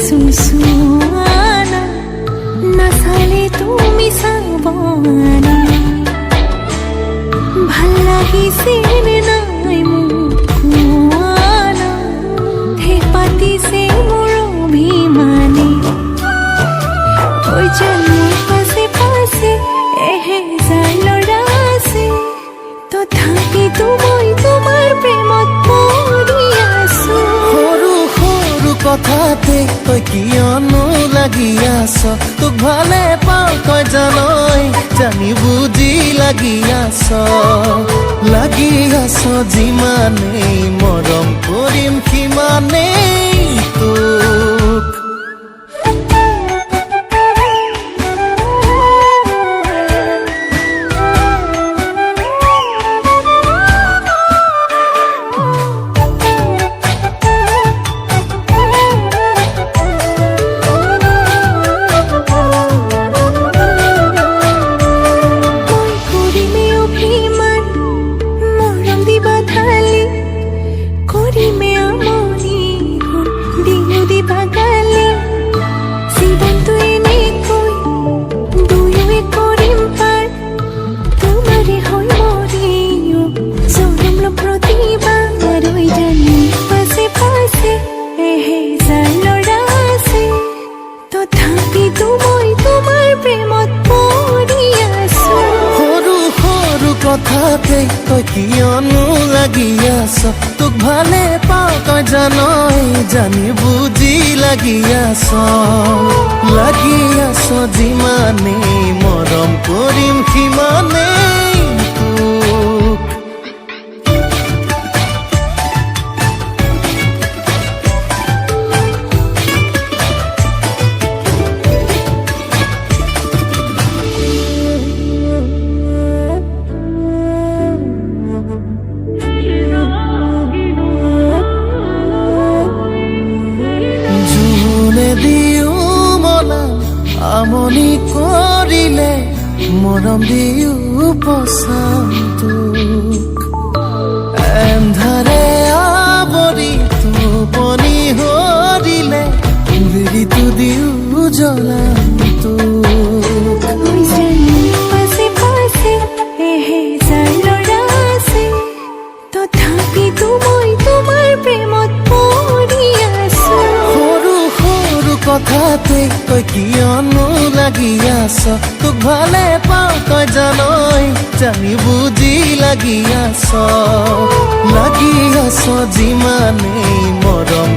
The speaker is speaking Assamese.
सुसुआना नसाले तुमी साबने ভাল লাগিছে নাই মুকুৱানা হে পাতিছে মোৰ অভিমানে ঐ জন্মৰ পাছে পাছে এহেজাৰ ল'ৰা আছে তথাপিতো মই তোমাৰ প্ৰেমত পৰি আছো সৰু সৰু কথাতে তই কিয়নো লাগি আছ তোক ভালে পাওঁ তই জানই জানি বুজি লাগি আছ যিমানেই মৰম কৰিম সিমানেই তোক কথাতে তই কিয়নো লাগি আছ তোক ভালে পাওঁ তই জানই জানি বুজি লাগি আছ যিমানেই মৰম কৰিম সিমানেই তোক আমনি কৰিলে মৰম দিও পচামটো এন্ধাৰে আৱৰি টোপনি হৰিলে বিৰিটো দিও জ্বলামটো তথাপিতো মই তোমাৰ প্ৰেমত পৰি আছো সৰু সৰু কথাতে তই কিয়নো লাগি আছ তোক ভালে পাওঁ তই জানই জানি বুজি লাগি আছ যিমানেই মৰম